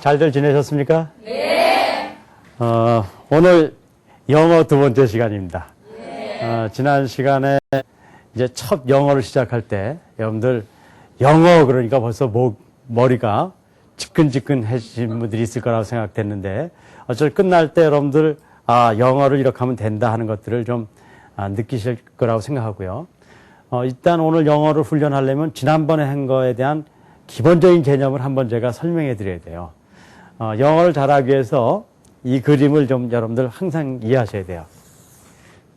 잘들 지내셨습니까? 네. 오늘 영어 두 번째 시간입니다. 네. 지난 시간에 이제 첫 영어를 시작할 때 여러분들 영어 그러니까 벌써 머리가 지끈지끈해지신 분들이 있을 거라고 생각됐는데 어차피 끝날 때 여러분들 영어를 이렇게 하면 된다 하는 것들을 좀 느끼실 거라고 생각하고요. 일단 오늘 영어를 훈련하려면 지난번에 한 거에 대한 기본적인 개념을 한번 제가 설명해 드려야 돼요. 영어를 잘하기 위해서 이 그림을 좀 여러분들 항상 이해하셔야 돼요.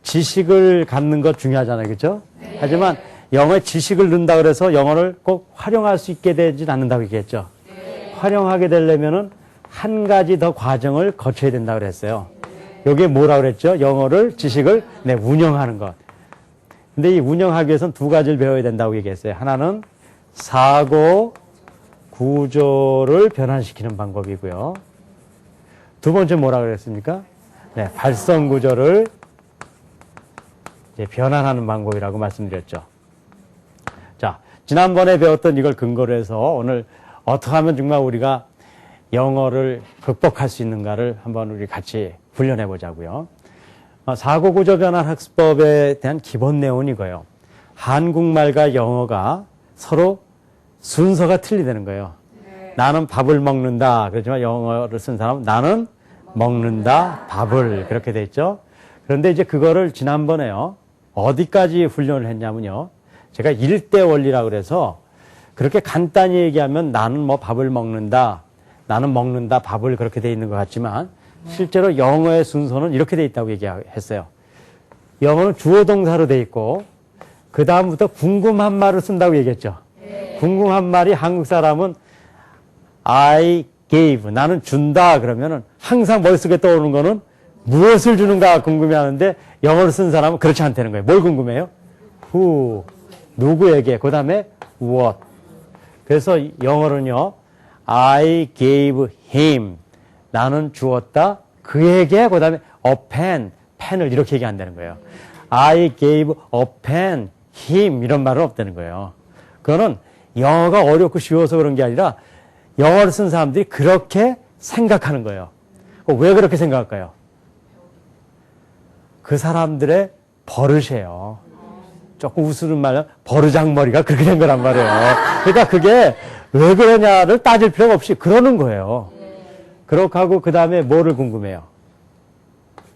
지식을 갖는 것 중요하잖아요. 그렇죠? 네. 하지만 영어에 지식을 넣는다 그래서 영어를 꼭 활용할 수 있게 되진 않는다고 얘기했죠. 네. 활용하게 되려면은 한 가지 더 과정을 거쳐야 된다고 그랬어요. 여기에 뭐라고 그랬죠? 영어를, 지식을 운영하는 것. 근데 이 운영하기 위해서는 두 가지를 배워야 된다고 얘기했어요. 하나는 사고 구조를 변환시키는 방법이고요. 두 번째 뭐라고 그랬습니까? 발성 구조를 변환하는 방법이라고 말씀드렸죠. 자, 지난번에 배웠던 이걸 근거로 해서 오늘 어떻게 하면 정말 우리가 영어를 극복할 수 있는가를 한번 우리 같이 훈련해 보자고요. 사고 구조 변환 학습법에 대한 기본 내용은 이거예요. 한국말과 영어가 서로 순서가 틀리다는 거예요. 네. 나는 밥을 먹는다. 그렇지만 영어를 쓴 사람은 나는 먹는다, 밥을. 그렇게 돼 있죠. 그런데 이제 그거를 지난번에요. 어디까지 훈련을 했냐면요. 제가 일대 원리라고 그래서 그렇게 간단히 얘기하면 나는 뭐 밥을 먹는다, 나는 먹는다, 밥을 그렇게 돼 있는 것 같지만 실제로 영어의 순서는 이렇게 돼 있다고 얘기했어요. 영어는 주어 동사로 돼 있고 그 다음부터 궁금한 말을 쓴다고 얘기했죠. 네. 궁금한 말이 한국 사람은 I gave, 나는 준다 그러면은 항상 머릿속에 떠오르는 거는 무엇을 주는가 궁금해하는데 영어를 쓴 사람은 그렇지 않다는 거예요. 뭘 궁금해요? Who, 누구에게, 그 다음에 what. 그래서 영어는요, I gave him, 나는 주었다 그에게, 그 다음에 a pen, 펜을 이렇게 얘기한다는 거예요. I gave a pen, him 이런 말은 없다는 거예요. 그거는 영어가 어렵고 쉬워서 그런 게 아니라 영어를 쓴 사람들이 그렇게 생각하는 거예요. 왜 그렇게 생각할까요? 그 사람들의 버릇이에요. 조금 우스운 말로 버르장머리가 그렇게 된 거란 말이에요. 그러니까 그게 왜 그러냐를 따질 필요가 없이 그러는 거예요. 그렇게 하고 그 다음에 뭐를 궁금해요?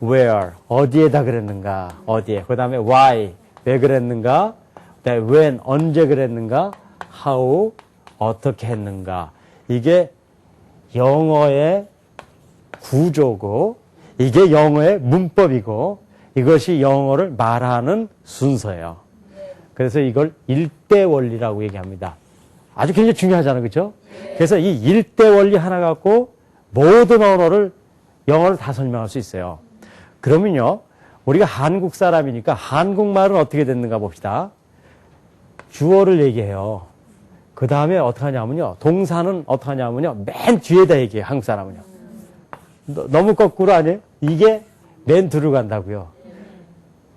Where, 어디에다 그랬는가? 어디에? 그 다음에 why, 왜 그랬는가? 그다음에 when, 언제 그랬는가? how, 어떻게 했는가? 이게 영어의 구조고 이게 영어의 문법이고 이것이 영어를 말하는 순서예요. 그래서 이걸 일대 원리라고 얘기합니다. 아주 굉장히 중요하잖아요. 그렇죠? 그래서 이 일대 원리 하나 갖고 모든 언어를 영어를 다 설명할 수 있어요. 그러면요. 우리가 한국 사람이니까 한국말은 어떻게 됐는가 봅시다. 주어를 얘기해요. 그 다음에 어떻게 하냐면요. 동사는 어떻게 하냐면요. 맨 뒤에다 얘기해요. 한국 사람은요. 너무 거꾸로 아니에요? 이게 맨 뒤로 간다고요.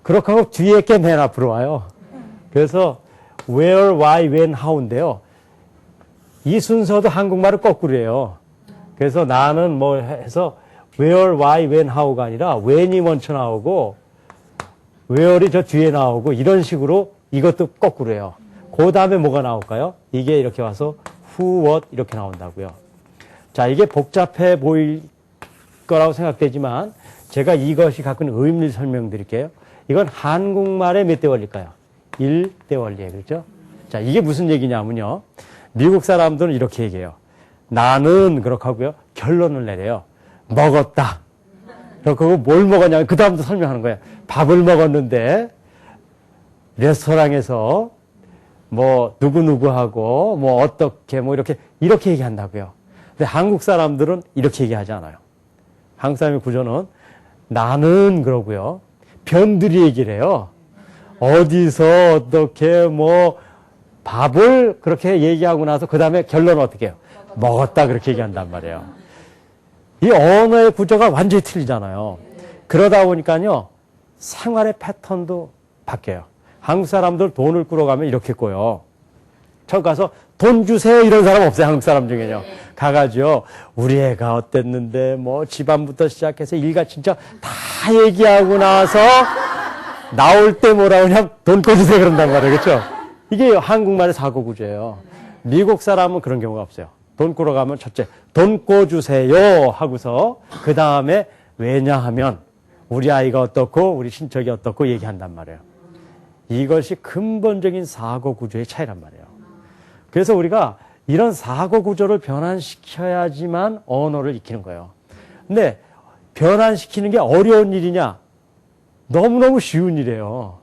그렇게 하고 뒤에 게 맨 앞으로 와요. 그래서 where, why, when, how인데요. 이 순서도 한국말을 거꾸로 해요. 그래서 나는 뭐 해서 where, why, when, how가 아니라 when이 먼저 나오고 where이 저 뒤에 나오고 이런 식으로 이것도 거꾸로 해요. 그 다음에 뭐가 나올까요? 이게 이렇게 와서 who, what 이렇게 나온다고요. 자, 이게 복잡해 보일 거라고 생각되지만 제가 이것이 갖고 있는 의미를 설명드릴게요. 이건 한국말의 몇 대 원리일까요? 1대 원리예요. 그렇죠? 자, 이게 무슨 얘기냐면요. 미국 사람들은 이렇게 얘기해요. 나는 그렇게 하고요. 결론을 내려요. 먹었다. 그렇게 하고 뭘 먹었냐면 그 다음부터 설명하는 거예요. 밥을 먹었는데 레스토랑에서 뭐 누구누구하고 뭐 어떻게 뭐 이렇게 얘기한다고요. 근데 한국 사람들은 이렇게 얘기하지 않아요. 한국 사람의 구조는 나는 그러고요. 변들이 얘기를 해요. 어디서 어떻게 뭐 밥을 그렇게 얘기하고 나서 그 다음에 결론은 어떻게 해요? 먹었다 그렇게 얘기한단 말이에요. 이 언어의 구조가 완전히 틀리잖아요. 그러다 보니까요. 생활의 패턴도 바뀌어요. 한국 사람들 돈을 꾸러가면 이렇게 꿔요. 저 가서 돈 주세요 이런 사람 없어요. 한국 사람 중에요. 가가지고 우리 애가 어땠는데 뭐 집안부터 시작해서 일가 진짜 다 얘기하고 나서 나올 때 뭐라 그냥 돈 꺼주세요 그런단 말이에요. 그렇죠? 이게 한국말의 사고 구조예요. 미국 사람은 그런 경우가 없어요. 돈 꾸러 가면 첫째 돈 꿔주세요 하고서 그 다음에 왜냐하면 우리 아이가 어떻고 우리 친척이 어떻고 얘기한단 말이에요. 이것이 근본적인 사고 구조의 차이란 말이에요. 그래서 우리가 이런 사고 구조를 변환시켜야지만 언어를 익히는 거예요. 근데 변환시키는 게 어려운 일이냐? 너무너무 쉬운 일이에요.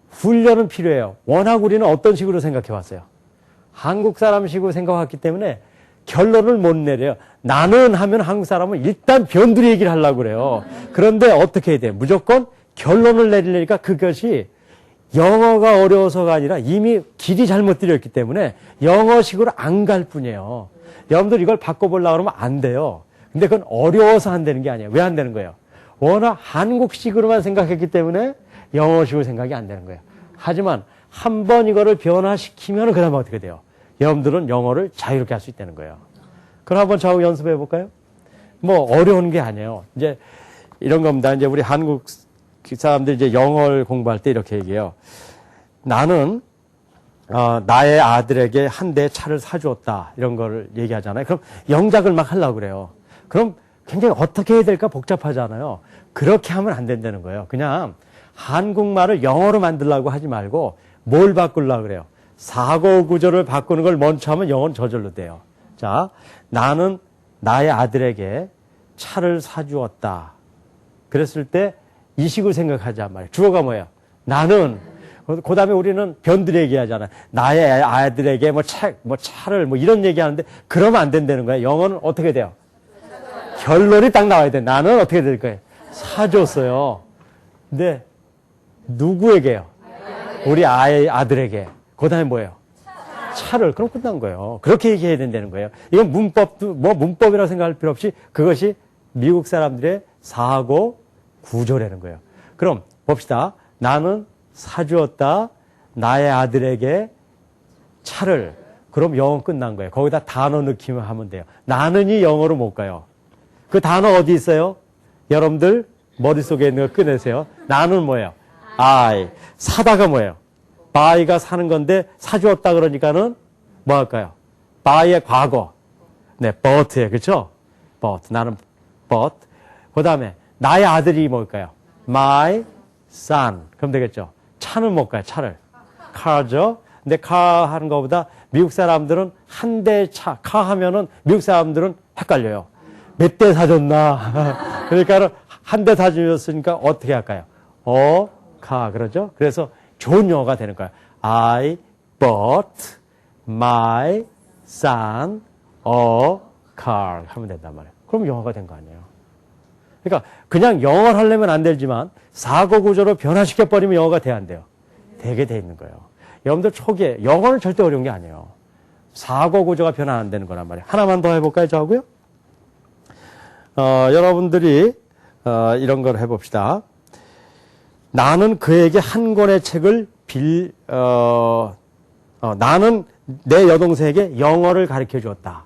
훈련은 필요해요. 워낙 우리는 어떤 식으로 생각해 왔어요? 한국 사람식으로 생각했기 때문에 결론을 못 내려요. 나는 하면 한국 사람은 일단 변두리 얘기를 하려고 그래요. 그런데 어떻게 해야 돼요? 무조건 결론을 내리려니까 그것이 영어가 어려워서가 아니라 이미 길이 잘못 들였기 때문에 영어식으로 안 갈 뿐이에요. 여러분들 이걸 바꿔보려고 그러면 안 돼요. 근데 그건 어려워서 안 되는 게 아니에요. 왜 안 되는 거예요? 워낙 한국식으로만 생각했기 때문에 영어식으로 생각이 안 되는 거예요. 하지만 한 번 이거를 변화시키면 그 다음에 어떻게 돼요? 여러분들은 영어를 자유롭게 할 수 있다는 거예요. 그럼 한번 저하고 연습해 볼까요? 뭐 어려운 게 아니에요. 이제 이런 겁니다. 이제 우리 한국 사람들이 이제 영어를 공부할 때 이렇게 얘기해요. 나는 나의 아들에게 한 대 차를 사주었다. 이런 걸 얘기하잖아요. 그럼 영작을 막 하려고 그래요. 그럼 굉장히 어떻게 해야 될까 복잡하잖아요. 그렇게 하면 안 된다는 거예요. 그냥 한국말을 영어로 만들려고 하지 말고 뭘 바꾸려고 그래요. 사고 구조를 바꾸는 걸 먼저 하면 영어는 저절로 돼요. 자, 나는 나의 아들에게 차를 사주었다. 그랬을 때 이 식으로 생각하자 말이에요. 주어가 뭐예요? 나는. 그 다음에 우리는 변두리 얘기하잖아요. 나의 아들에게 차를 이런 얘기하는데 그러면 안 된다는 거예요. 영어는 어떻게 돼요? 결론이 딱 나와야 돼. 나는 어떻게 될 거예요? 사줬어요. 근데 누구에게요? 우리 아들에게. 그 다음에 뭐예요? 차를. 그럼 끝난 거예요. 그렇게 얘기해야 된다는 거예요. 이건 문법이라고 생각할 필요 없이 그것이 미국 사람들의 사고 구조라는 거예요. 그럼 봅시다. 나는 사주었다. 나의 아들에게 차를. 그럼 영어 끝난 거예요. 거기다 단어 넣기만 하면 돼요. 나는이 영어로 못 가요. 그 단어 어디 있어요? 여러분들 머릿속에 있는 거 꺼내세요. 나는 뭐예요? I. 사다가 뭐예요? buy가 사는 건데 사주었다 그러니까는 뭐 할까요? buy의 과거. 네, bought예요. 그렇죠? bought. 나는 bought. 그 다음에 나의 아들이 뭘까요? My son. 그럼 되겠죠? 차는 뭘까요? 차를. car죠? 근데 car 하는 것보다 미국 사람들은 한 대 차, car 하면은 미국 사람들은 헷갈려요. 몇 대 사줬나? 그러니까 한 대 사주셨으니까 어떻게 할까요? car. 그러죠? 그래서 좋은 영어가 되는 거예요. I bought my son a car. 하면 된단 말이에요. 그럼 영어가 된 거 아니에요? 그러니까 그냥 영어를 하려면 안 되지만 사고 구조로 변화시켜버리면 영어가 돼야 안 돼요? 되게 돼 있는 거예요. 여러분들 초기에 영어는 절대 어려운 게 아니에요. 사고 구조가 변화 안 되는 거란 말이에요. 하나만 더 해볼까요? 저하고요? 여러분들이 이런 걸 해봅시다. 나는 그에게 한 권의 책을 나는 내 여동생에게 영어를 가르쳐 주었다.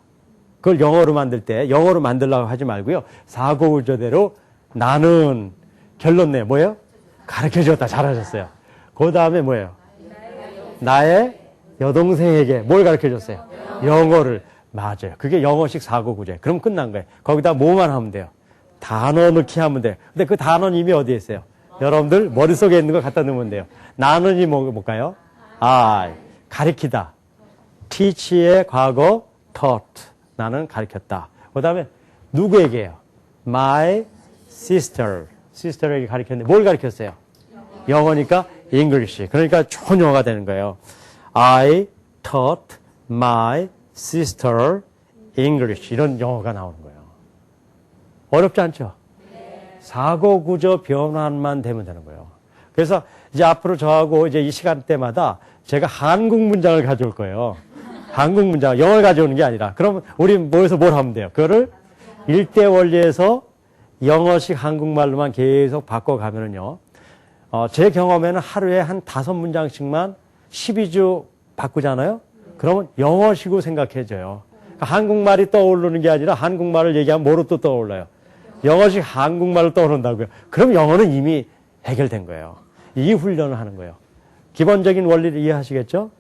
그걸 영어로 만들 때 영어로 만들려고 하지 말고요. 사고 구조대로 나는 결론 내 뭐예요? 가르쳐 주었다. 잘하셨어요. 그 다음에 뭐예요? 나의 여동생에게 뭘 가르쳐 줬어요? 영어를. 맞아요. 그게 영어식 사고 구조예요. 그럼 끝난 거예요. 거기다 뭐만 하면 돼요? 단어 넣기 하면 돼요. 근데 그 단어는 이미 어디에 있어요? 여러분들 머릿속에 있는 거 갖다 넣으면 돼요. 나는이 뭘까요? I. 가르치다. teach의 과거 taught. 나는 가르쳤다. 그 다음에 누구에게요? My sister. sister에게 가르쳤는데 뭘 가르쳤어요? 영어니까 English. 그러니까 좋은 영어가 되는 거예요. I taught my sister English. 이런 영어가 나오는 거예요. 어렵지 않죠? 사고 구조 변환만 되면 되는 거예요. 그래서 이제 앞으로 저하고 이제 이 시간대마다 제가 한국 문장을 가져올 거예요. 한국 문장, 영어를 가져오는 게 아니라. 그럼 우리 모여서 뭘 하면 돼요? 그거를 일대 원리에서 영어식 한국말로만 계속 바꿔가면은요. 제 경험에는 하루에 한 5문장씩만 12주 바꾸잖아요? 그러면 영어식으로 생각해져요. 한국말이 떠오르는 게 아니라 한국말을 얘기하면 뭐로 또 떠올라요? 영어식 한국말로 떠오른다고요. 그럼 영어는 이미 해결된 거예요. 이 훈련을 하는 거예요. 기본적인 원리를 이해하시겠죠?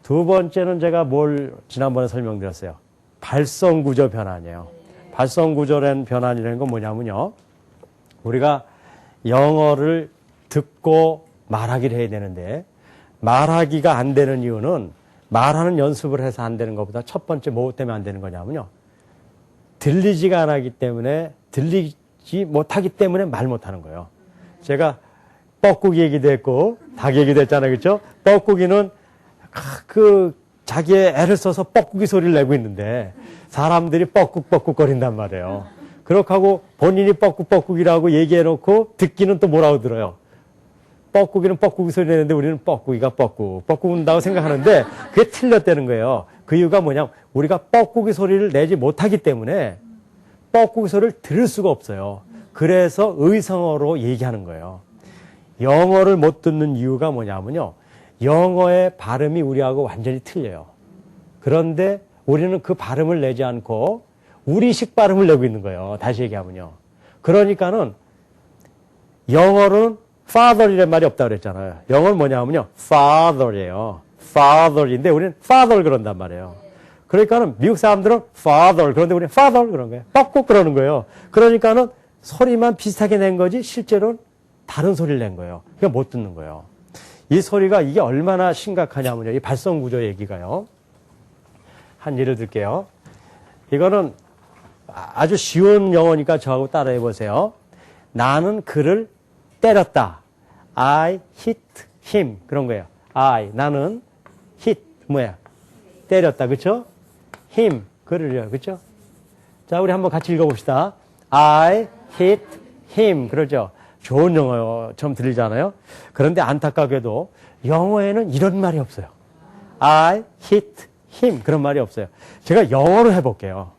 두 번째는 제가 뭘 지난번에 설명드렸어요. 발성구조 변환이에요. 발성구조라는 변환이라는 건 뭐냐면요. 우리가 영어를 듣고 말하기를 해야 되는데 말하기가 안 되는 이유는 말하는 연습을 해서 안 되는 것보다 첫 번째 뭐 때문에 안 되는 거냐면요. 들리지가 않기 때문에 들리지 못하기 때문에 말 못하는 거예요. 제가 뻐꾸기 얘기도 했고 닭 얘기도 했잖아요. 그렇죠? 뻐꾸기는 자기의 애를 써서 뻐꾸기 소리를 내고 있는데 사람들이 뻐꾹뻐꾹 거린단 말이에요. 그렇게 하고 본인이 뻐꾹뻐꾹이라고 얘기해놓고 듣기는 또 뭐라고 들어요? 뻐꾸기는 뻐꾸기 소리 내는데 우리는 뻐꾸기가 뻐꾹 운다고 생각하는데 그게 틀렸다는 거예요. 그 이유가 뭐냐면 우리가 뻐꾸기 소리를 내지 못하기 때문에 뻐꾸기 소리를 들을 수가 없어요. 그래서 의성어로 얘기하는 거예요. 영어를 못 듣는 이유가 뭐냐면요. 영어의 발음이 우리하고 완전히 틀려요. 그런데 우리는 그 발음을 내지 않고 우리식 발음을 내고 있는 거예요. 다시 얘기하면요. 그러니까는 영어로는 father이라는 말이 없다고 그랬잖아요. 영어는 뭐냐면요. father이에요. father인데 우리는 father 그런단 말이에요. 그러니까는 미국 사람들은 father 그런데 우리는 father 그런 거예요. 뻑뻑 그러는 거예요. 그러니까는 소리만 비슷하게 낸 거지 실제로는 다른 소리를 낸 거예요. 그러니까 못 듣는 거예요. 이 소리가 이게 얼마나 심각하냐면요. 이 발성구조 얘기가요. 한 예를 들게요. 이거는 아주 쉬운 영어니까 저하고 따라해 보세요. 나는 그를 때렸다. I hit him. 그런 거예요. 나는 hit, 때렸다. 그쵸? him, 그를요. 그쵸? 자, 우리 한번 같이 읽어봅시다. I hit him. 그러죠? 좋은 영어처럼 들리잖아요. 그런데 안타깝게도 영어에는 이런 말이 없어요. I hit him. 그런 말이 없어요. 제가 영어로 해볼게요.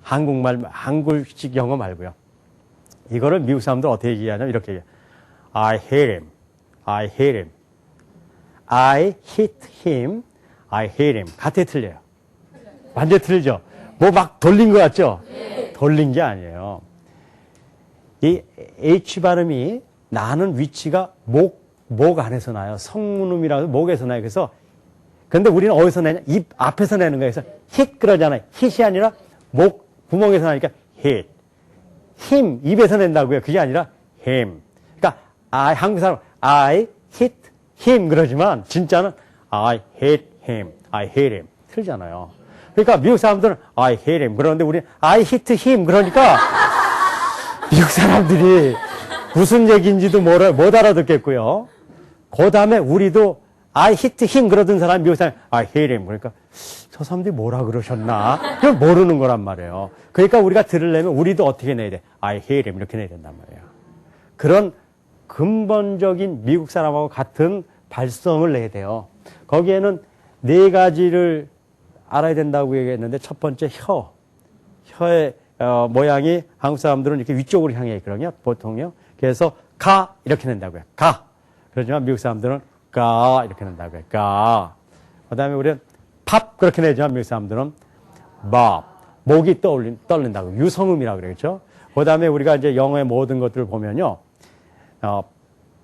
한글식 영어 말고요. 이거를 미국 사람들 어떻게 얘기하냐면 이렇게 얘기해요. I hate him. I hate him. I hit him. I hate him. 같아 틀려요. 완전히 틀리죠? 뭐 막 돌린 것 같죠? 돌린 게 아니에요. 이 H 발음이 나는 위치가 목 안에서 나요. 성문음이라서 목에서 나요. 그래서 근데 우리는 어디서 내냐? 입 앞에서 내는 거예요. 그래서 hit 그러잖아요. hit이 아니라 목 구멍에서 나니까 hit. him 입에서 낸다고요. 그게 아니라 him. 그러니까 한국 사람 I hit him 그러지만 진짜는 I hate him. I hate him. 틀리잖아요. 그러니까 미국 사람들은 I hate him. 그러는데 우리는 I hit him. 그러니까 미국 사람들이 무슨 얘기인지도 못 알아듣겠고요. 그 다음에 우리도 I hit him 그러던 사람이 미국 사람이 I hate him. 그러니까 저 사람들이 뭐라 그러셨나? 그걸 모르는 거란 말이에요. 그러니까 우리가 들으려면 우리도 어떻게 내야 돼? I hate him 이렇게 내야 된단 말이에요. 그런 근본적인 미국 사람하고 같은 발성을 내야 돼요. 거기에는 네 가지를 알아야 된다고 얘기했는데 첫 번째 혀의 모양이 한국 사람들은 이렇게 위쪽으로 향해 있거든요. 보통요. 그래서 가 이렇게 낸다고요. 가. 그렇지만 미국 사람들은 가 이렇게 낸다고요. 가. 그다음에 우리는 팝 그렇게 내지만 미국 사람들은 밥. 목이 떨린다고. 유성음이라고 그러겠죠. 그다음에 우리가 이제 영어의 모든 것들을 보면요.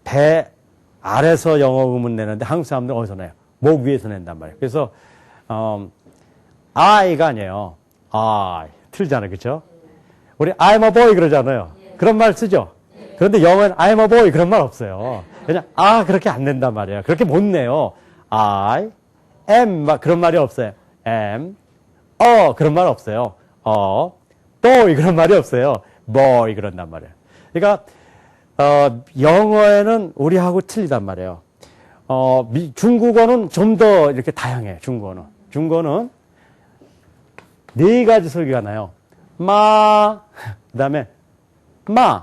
배 아래서 영어 음은 내는데 한국 사람들은 어디서 내요? 목 위에서 낸단 말이에요. 그래서 I가 아니에요. I. 틀리잖아요. 그렇죠? 우리 I'm a boy 그러잖아요. 그런 말 쓰죠? 그런데 영어는 I'm a boy 그런 말 없어요. 그냥 그렇게 안 낸단 말이에요. 그렇게 못 내요. I am 그런 말이 없어요. am 그런 말 없어요. boy 그런 말이 없어요. boy 그런단 말이에요. 그러니까 영어에는 우리하고 틀리단 말이에요. 중국어는 좀 더 이렇게 다양해요. 중국어는 네 가지 소리가 나요. 마, 그 다음에 마.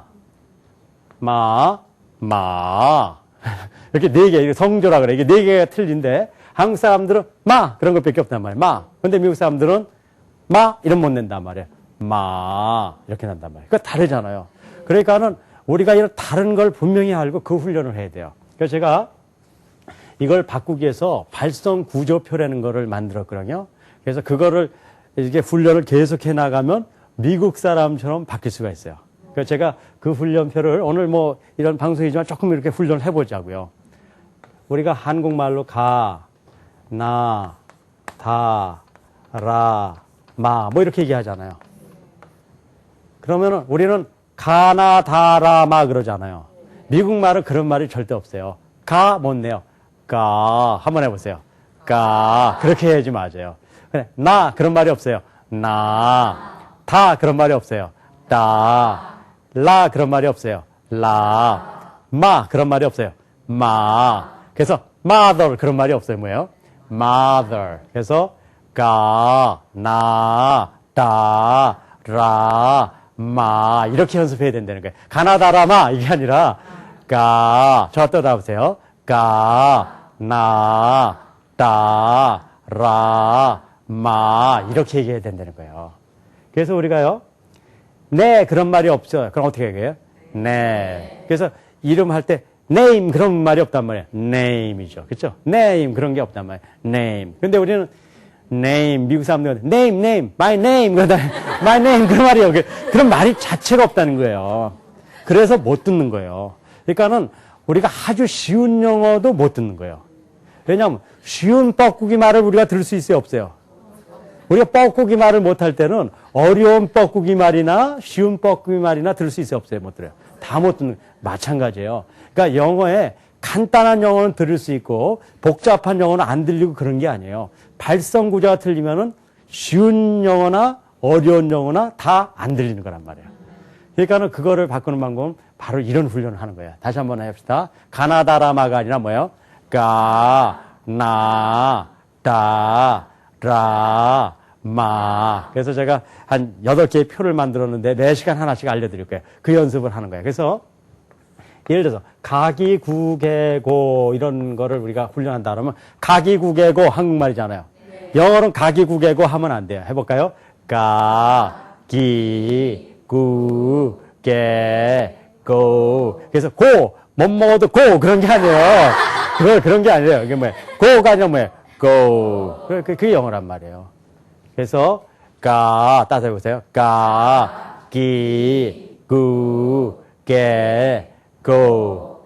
이렇게 네 개, 성조라 그래. 이게 네 개가 틀린데, 한국 사람들은 마, 그런 것밖에 없단 말이에요. 마. 근데 미국 사람들은 마, 이런 못 낸단 말이에요. 마, 이렇게 난단 말이에요. 그러니까 다르잖아요. 그러니까는 우리가 이런 다른 걸 분명히 알고 그 훈련을 해야 돼요. 그래서 제가 이걸 바꾸기 위해서 발성 구조표라는 거를 만들었거든요. 그래서 그거를 이렇게 훈련을 계속해 나가면 미국 사람처럼 바뀔 수가 있어요. 그래서 제가 그 훈련표를 오늘 뭐 이런 방송이지만 조금 이렇게 훈련을 해보자고요. 우리가 한국말로 가, 나, 다, 라, 마, 뭐 이렇게 얘기하잖아요. 그러면은 우리는 가나, 다, 라, 마 그러잖아요. 미국 말은 그런 말이 절대 없어요. 가, 못내요. 가, 한번 해보세요. 가, 그렇게 해야지 맞아요. 그래, 나, 그런 말이 없어요. 나, 다, 그런 말이 없어요. 다, 라, 그런 말이 없어요. 라, 마, 그런 말이 없어요. 마. 그래서 mother, 그런 말이 없어요. 뭐예요? mother. 그래서 가, 나, 다, 라, 마. 이렇게 연습해야 된다는 거예요. 가나다라마, 이게 아니라 가, 저와 떠나보세요. 가, 나, 다, 라, 마. 이렇게 얘기해야 된다는 거예요. 그래서 우리가요, 네, 그런 말이 없어요. 그럼 어떻게 얘기해요? 네. 그래서 이름 할 때, name, 그런 말이 없단 말이에요. name이죠. 그렇죠? name, 그런 게 없단 말이에요. name. 근데 우리는 name, 미국 사람들은 name, my name, 그러다 my name, 그런 말이에요. 그런 말이 자체가 없다는 거예요. 그래서 못 듣는 거예요. 그러니까는 우리가 아주 쉬운 영어도 못 듣는 거예요. 왜냐하면 쉬운 뻐꾸기 말을 우리가 들을 수 있어요, 없어요? 우리가 뻐꾸기 말을 못할 때는 어려운 뻐꾸기 말이나 쉬운 뻐꾸기 말이나 들을 수 있어요, 없어요? 못 들어요. 다 못 듣는, 마찬가지예요. 그러니까 영어에 간단한 영어는 들을 수 있고 복잡한 영어는 안 들리고 그런 게 아니에요. 발성 구조가 틀리면은 쉬운 영어나 어려운 영어나 다 안 들리는 거란 말이에요. 그러니까는 그거를 바꾸는 방법은 바로 이런 훈련을 하는 거예요. 다시 한번 해봅시다. 가나다라마가 아니라 뭐예요? 가, 나, 다, 라, 마. 그래서 제가 한 8개의 표를 만들었는데 매 시간 하나씩 알려드릴 거예요. 그 연습을 하는 거예요. 그래서 예를 들어서 가기구개고 이런 거를 우리가 훈련한다 그러면 가기구개고 한국말이잖아요. 영어는 가기구개고 하면 안 돼요. 해볼까요? 가기구개고. 그래서 고, 못 먹어도 고 그런 게 아니에요. 그런 게 아니에요. 이게 뭐예요? 고가 아니라 뭐예요? go. 그게 영어란 말이에요. 그래서 따서 해보세요. 가기구개 go,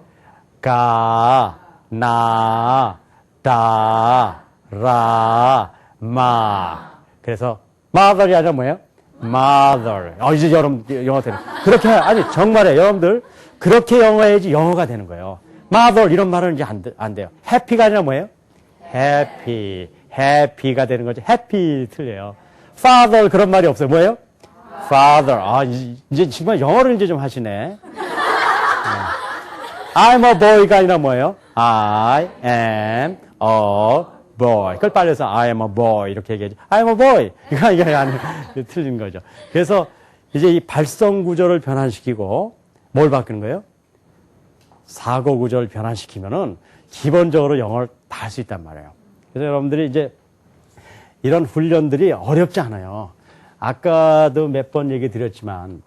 가, 나, 다, 라, 마. 그래서 mother이 아니라 뭐예요? mother. 이제 여러분 영어 되는. 그렇게 아니 정말에 여러분들 그렇게 영어해야지 영어가 되는 거예요. mother 이런 말은 이제 안 돼요. happy가 아니라 뭐예요? happy가 되는 거죠. happy 틀려요. father 그런 말이 없어요. 뭐예요? father. 이제 정말 영어를 이제 좀 하시네. I'm a boy가 아니라 뭐예요? I am a boy. 그걸 빨려서 I am a boy 이렇게 얘기하죠. I am a boy. 이게 아니 틀린 거죠. 그래서 이제 이 발성 구조를 변환시키고 뭘 바꾸는 거예요? 사고 구조를 변환시키면은 기본적으로 영어를 다 할 수 있단 말이에요. 그래서 여러분들이 이제 이런 훈련들이 어렵지 않아요. 아까도 몇 번 얘기 드렸지만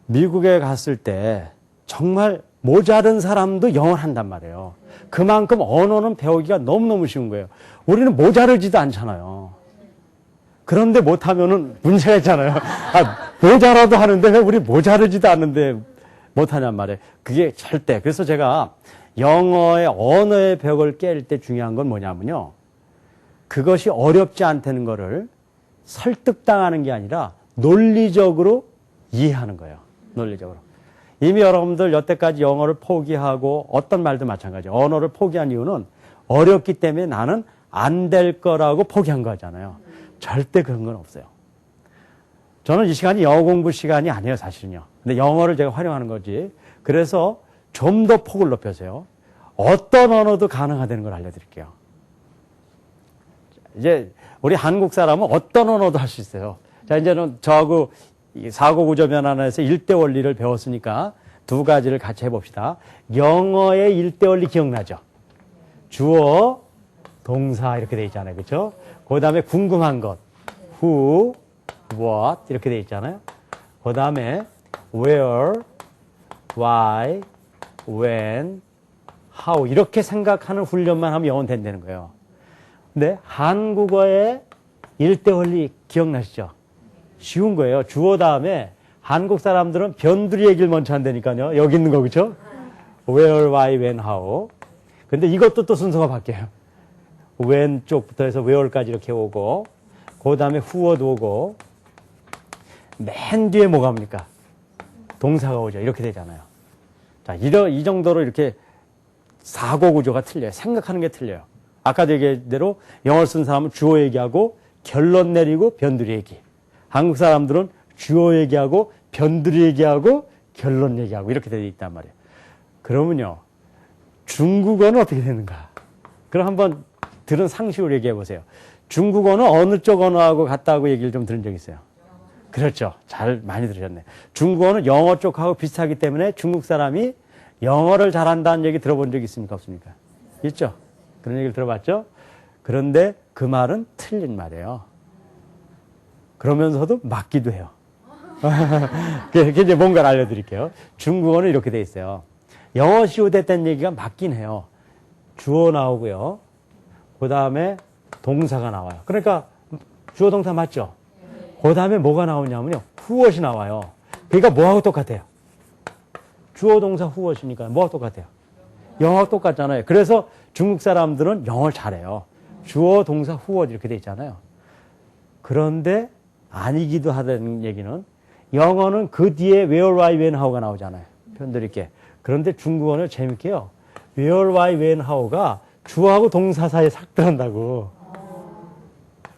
미국에 갔을 때 정말 모자른 사람도 영어를 한단 말이에요. 그만큼 언어는 배우기가 너무너무 쉬운 거예요. 우리는 모자르지도 않잖아요. 그런데 못하면은 문제가 있잖아요. 모자라도 하는데 왜 우리 모자르지도 않는데 못하냔 말이에요. 그게 절대. 그래서 제가 영어의 언어의 벽을 깰 때 중요한 건 뭐냐면요. 그것이 어렵지 않다는 거를 설득당하는 게 아니라 논리적으로 이해하는 거예요. 논리적으로. 이미 여러분들 여태까지 영어를 포기하고 어떤 말도 마찬가지예요. 언어를 포기한 이유는 어렵기 때문에 나는 안 될 거라고 포기한 거잖아요. 절대 그런 건 없어요. 저는 이 시간이 영어 공부 시간이 아니에요, 사실은요. 근데 영어를 제가 활용하는 거지. 그래서 좀 더 폭을 높여서요. 어떤 언어도 가능하다는 걸 알려드릴게요. 이제 우리 한국 사람은 어떤 언어도 할 수 있어요. 자, 이제는 저하고 사고구조 변환에서 일대 원리를 배웠으니까 두 가지를 같이 해봅시다. 영어의 일대 원리 기억나죠? 주어, 동사 이렇게 돼 있잖아요. 그렇죠? 그 다음에 궁금한 것. who, what 이렇게 돼 있잖아요. 그 다음에 where, why, when, how 이렇게 생각하는 훈련만 하면 영어는 된다는 거예요. 근데 한국어의 일대 원리 기억나시죠? 쉬운 거예요. 주어 다음에 한국 사람들은 변두리 얘기를 먼저 한다니까요. 여기 있는 거 그렇죠? where, why, when, how. 근데 이것도 또 순서가 바뀌어요. when 쪽부터 해서 where까지 이렇게 오고 그 다음에 who도 오고 맨 뒤에 뭐가 옵니까? 동사가 오죠. 이렇게 되잖아요. 자, 이 정도로 이렇게 사고 구조가 틀려요. 생각하는 게 틀려요. 아까도 얘기한 대로 영어를 쓴 사람은 주어 얘기하고 결론 내리고 변두리 얘기. 한국 사람들은 주어 얘기하고 변두리 얘기하고 결론 얘기하고 이렇게 되어 있단 말이에요. 그러면요. 중국어는 어떻게 되는가? 그럼 한번 들은 상식으로 얘기해 보세요. 중국어는 어느 쪽 언어하고 같다고 얘기를 좀 들은 적 있어요? 그렇죠. 잘 많이 들으셨네. 중국어는 영어 쪽하고 비슷하기 때문에 중국 사람이 영어를 잘한다는 얘기 들어본 적 있습니까? 없습니까? 있죠? 그런 얘기를 들어봤죠? 그런데 그 말은 틀린 말이에요. 그러면서도 맞기도 해요. 그게 이제 뭔가를 알려드릴게요. 중국어는 이렇게 돼 있어요. 영어 시효됐다는 얘기가 맞긴 해요. 주어 나오고요. 그 다음에 동사가 나와요. 그러니까 주어 동사 맞죠? 그 다음에 뭐가 나오냐면요. what이 나와요. 그러니까 뭐하고 똑같아요? 주어 동사 what이니까 뭐하고 똑같아요? 영어하고 똑같잖아요. 그래서 중국 사람들은 영어를 잘해요. 주어 동사 what 이렇게 돼 있잖아요. 그런데 아니기도 하다는 얘기는 영어는 그 뒤에 where, why, when, how가 나오잖아요. 표현드릴게. 그런데 중국어는 재밌게요. where, why, when, how가 주어하고 동사 사이에 싹 들어간다고.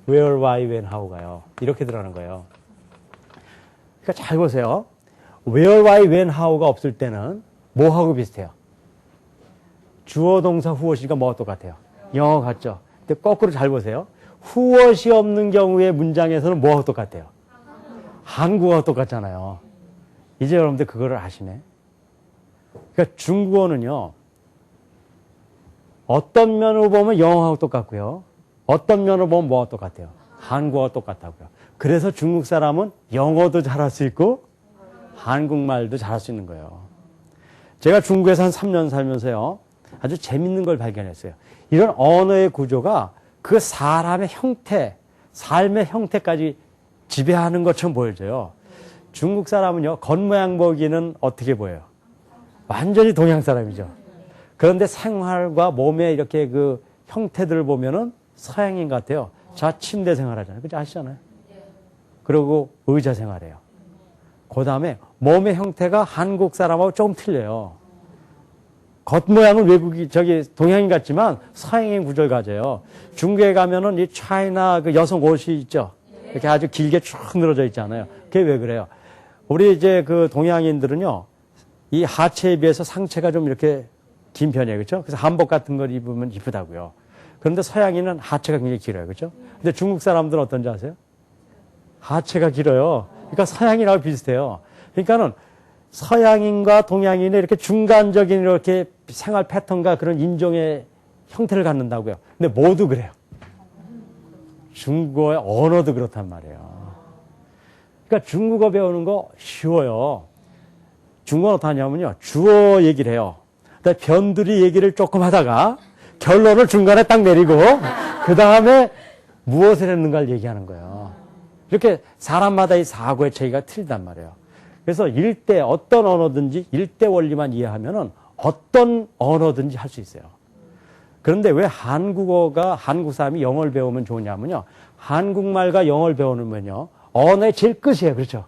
where, why, when, how가요. 이렇게 들어가는 거예요. 그러니까 잘 보세요. where, why, when, how가 없을 때는 뭐하고 비슷해요? 주어, 동사, what이니까 뭐가 똑같아요? 영어 같죠? 근데 거꾸로 잘 보세요. what이 없는 경우의 문장에서는 뭐하고 똑같아요? 한국어가 똑같잖아요. 이제 여러분들 그거를 아시네. 그러니까 중국어는요. 어떤 면으로 보면 영어하고 똑같고요. 어떤 면으로 보면 뭐하고 똑같아요? 한국어가 똑같다고요. 그래서 중국 사람은 영어도 잘할 수 있고 한국말도 잘할 수 있는 거예요. 제가 중국에서 한 3년 살면서요. 아주 재밌는 걸 발견했어요. 이런 언어의 구조가 그 사람의 형태, 삶의 형태까지 지배하는 것처럼 보여져요. 중국 사람은요, 겉모양 보기는 어떻게 보여요? 완전히 동양 사람이죠. 그런데 생활과 몸의 이렇게 그 형태들을 보면은 서양인 같아요. 자, 침대 생활하잖아요. 그죠? 아시잖아요. 그리고 의자 생활해요. 그 다음에 몸의 형태가 한국 사람하고 조금 틀려요. 겉모양은 동양인 같지만 서양인 구조를 가져요. 중국에 가면은 이 차이나 그 여성 옷이 있죠. 이렇게 아주 길게 쭉 늘어져 있잖아요. 그게 왜 그래요? 우리 이제 그 동양인들은요, 이 하체에 비해서 상체가 좀 이렇게 긴 편이에요. 그렇죠? 그래서 한복 같은 걸 입으면 이쁘다고요. 그런데 서양인은 하체가 굉장히 길어요. 그렇죠? 근데 중국 사람들은 어떤지 아세요? 하체가 길어요. 그러니까 서양인하고 비슷해요. 그러니까는 서양인과 동양인의 이렇게 중간적인 이렇게 생활 패턴과 그런 인종의 형태를 갖는다고요. 근데 모두 그래요. 중국어의 언어도 그렇단 말이에요. 그러니까 중국어 배우는 거 쉬워요. 중국어는 어떻게 하냐면요. 주어 얘기를 해요. 그다음에 변두리 얘기를 조금 하다가 결론을 중간에 딱 내리고 그 다음에 무엇을 했는가를 얘기하는 거예요. 이렇게 사람마다 이 사고의 체계가 틀리단 말이에요. 그래서 일대 어떤 언어든지 일대 원리만 이해하면은 어떤 언어든지 할 수 있어요. 그런데 왜 한국어가 한국 사람이 영어를 배우면 좋냐면요. 한국말과 영어를 배우면요. 언어의 제일 끝이에요. 그렇죠?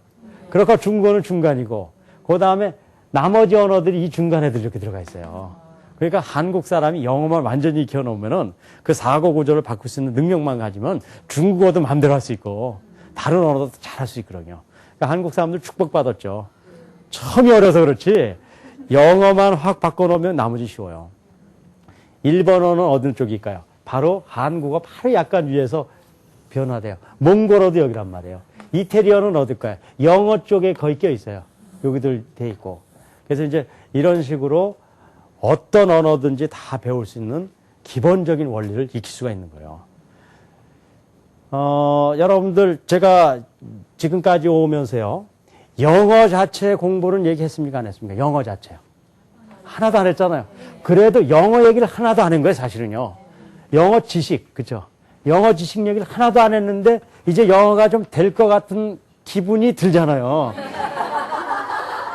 그러니까 중국어는 중간이고 그 다음에 나머지 언어들이 이 중간에 이렇게 들어가 있어요. 그러니까 한국 사람이 영어만 완전히 익혀놓으면은 그 사고 구조를 바꿀 수 있는 능력만 가지면 중국어도 마음대로 할 수 있고 다른 언어도 잘할 수 있거든요. 그러니까 한국 사람들 축복받았죠. 처음이 어려서 그렇지 영어만 확 바꿔놓으면 나머지 쉬워요. 일본어는 어느 쪽일까요? 바로 한국어 바로 약간 위에서 변화돼요. 몽골어도 여기란 말이에요. 이태리어는 어딜까요? 영어 쪽에 거의 껴 있어요. 여기들 돼 있고. 그래서 이제 이런 식으로 어떤 언어든지 다 배울 수 있는 기본적인 원리를 익힐 수가 있는 거예요. 여러분들 제가 지금까지 오면서요. 영어 자체 공부는 얘기했습니까? 안 했습니까? 영어 자체요. 하나도 안 했잖아요. 그래도 영어 얘기를 하나도 안 한 거예요, 사실은요. 영어 지식, 그죠? 영어 지식 얘기를 하나도 안 했는데 이제 영어가 좀 될 것 같은 기분이 들잖아요.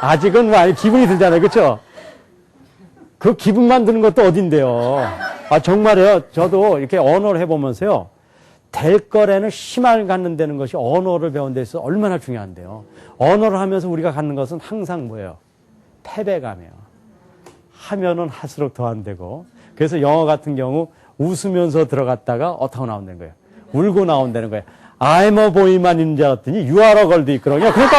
아직은 뭐 아니 기분이 들잖아요. 그렇죠? 그 기분만 드는 것도 어딘데요. 아 정말요. 저도 이렇게 언어를 해보면서요. 될 거라는 희망을 갖는다는 것이 언어를 배운 데 있어서 얼마나 중요한데요. 언어를 하면서 우리가 갖는 것은 항상 뭐예요? 패배감이에요. 하면은 할수록 더 안 되고. 그래서 영어 같은 경우 웃으면서 들어갔다가 어떻게 나온다는 거예요? 울고 나온다는 거예요. I'm a boy만 있는 줄 알았더니 you are a girl도 있거든요. 그러니까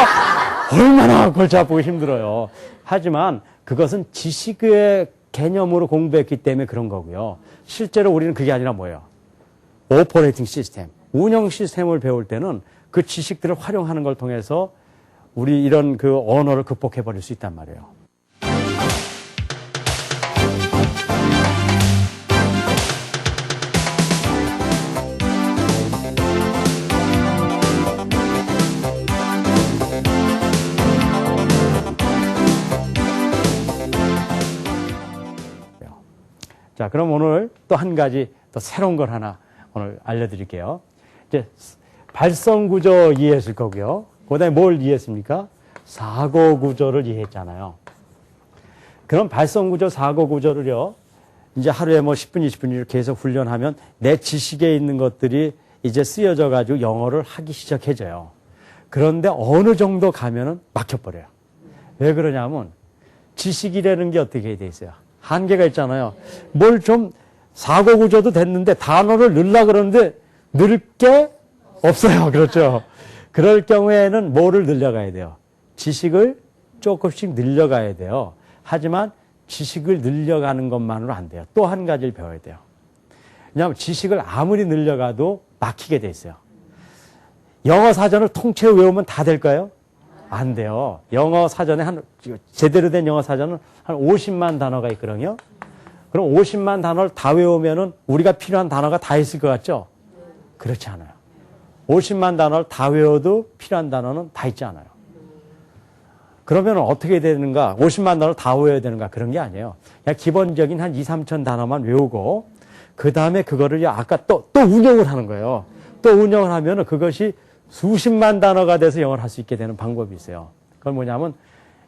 얼마나 골치 아프고 힘들어요. 하지만 그것은 지식의 개념으로 공부했기 때문에 그런 거고요. 실제로 우리는 그게 아니라 뭐예요? 오퍼레이팅 시스템, 운영 시스템을 배울 때는 그 지식들을 활용하는 걸 통해서 우리 이런 그 언어를 극복해 버릴 수 있단 말이에요. 자, 그럼 오늘 또 한 가지 또 새로운 걸 하나 오늘 알려드릴게요. 이제 발성 구조 이해했을 거고요. 그 다음에 뭘 이해했습니까? 사고 구조를 이해했잖아요. 그럼 발성 구조, 사고 구조를요, 이제 하루에 뭐 10분, 20분 이렇게 계속 훈련하면 내 지식에 있는 것들이 이제 쓰여져 가지고 영어를 하기 시작해져요. 그런데 어느 정도 가면은 막혀버려요. 왜 그러냐면 지식이라는 게 어떻게 돼 있어요? 한계가 있잖아요. 뭘 좀 사고 구조도 됐는데 단어를 넣으려고 그러는데 넣을 게 없어요. 그렇죠? 그럴 경우에는 뭐를 늘려가야 돼요? 지식을 조금씩 늘려가야 돼요. 하지만 지식을 늘려가는 것만으로 안 돼요. 또 한 가지를 배워야 돼요. 왜냐하면 지식을 아무리 늘려가도 막히게 돼 있어요. 영어 사전을 통째로 외우면 다 될까요? 안 돼요. 영어 사전에 제대로 된 영어 사전은 한 50만 단어가 있거든요. 그럼 50만 단어를 다 외우면은 우리가 필요한 단어가 다 있을 것 같죠? 그렇지 않아요. 50만 단어를 다 외워도 필요한 단어는 다 있지 않아요. 그러면 어떻게 되는가? 50만 단어를 다 외워야 되는가? 그런 게 아니에요. 그냥 기본적인 한 2, 3천 단어만 외우고 그 다음에 그거를 아까 또 운영을 하는 거예요. 또 운영을 하면은 그것이 수십만 단어가 돼서 영어를 할 수 있게 되는 방법이 있어요. 그건 뭐냐면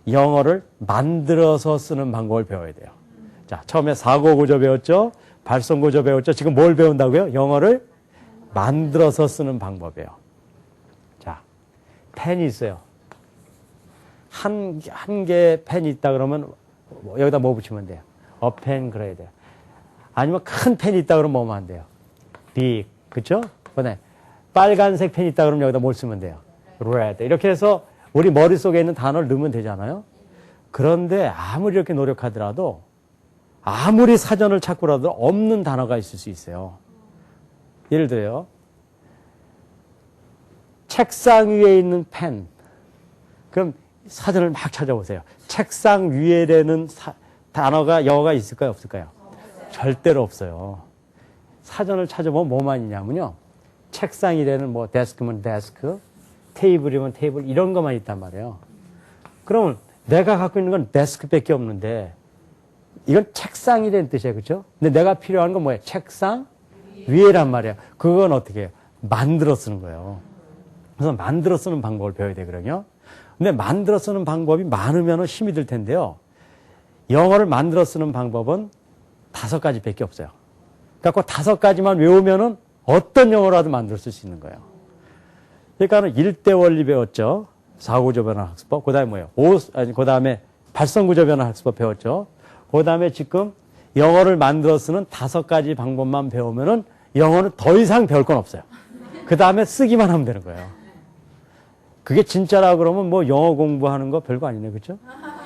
영어를 만들어서 쓰는 방법을 배워야 돼요. 자, 처음에 사고 구조 배웠죠? 발성 구조 배웠죠? 지금 뭘 배운다고요? 영어를 만들어서 쓰는 방법이에요. 자, 펜이 있어요. 한 개의 펜이 있다 그러면 여기다 뭐 붙이면 돼요? 어펜 그래야 돼요. 아니면 큰 펜이 있다 그러면 뭐만 안 돼요? 빅, 그쵸? 그다음에 빨간색 펜이 있다 그러면 여기다 뭘 쓰면 돼요? red. 이렇게 해서 우리 머릿속에 있는 단어를 넣으면 되잖아요. 그런데 아무리 이렇게 노력하더라도 아무리 사전을 찾고라도 없는 단어가 있을 수 있어요. 예를 들어요. 책상 위에 있는 펜. 그럼 사전을 막 찾아보세요. 책상 위에라는 단어가 영어가 있을까요? 없을까요? 절대로 없어요. 사전을 찾아보면 뭐만 있냐면요. 책상이라는 뭐 데스크면 데스크, 테이블이면 테이블 이런 것만 있단 말이에요. 그러면 내가 갖고 있는 건 데스크밖에 없는데 이건 책상이라는 뜻이에요. 그렇죠? 근데 내가 필요한 건 뭐예요? 책상 위에란 말이에요. 그건 어떻게 해요? 만들어 쓰는 거예요. 그래서 만들어 쓰는 방법을 배워야 되거든요. 근데 만들어 쓰는 방법이 많으면 힘이 들 텐데요. 영어를 만들어 쓰는 방법은 5가지밖에 없어요. 그러니까 그 5가지만 외우면은 어떤 영어라도 만들어 쓸 수 있는 거예요. 그러니까는 1대 원리 배웠죠. 사고구조 변화 학습법. 그 다음에 뭐예요? 그 다음에 발성구조 변화 학습법 배웠죠. 그 다음에 지금 영어를 만들어 쓰는 5가지 방법만 배우면은 영어는 더 이상 배울 건 없어요. 그 다음에 쓰기만 하면 되는 거예요. 그게 진짜라 그러면 뭐 영어 공부하는 거 별거 아니네. 그렇죠?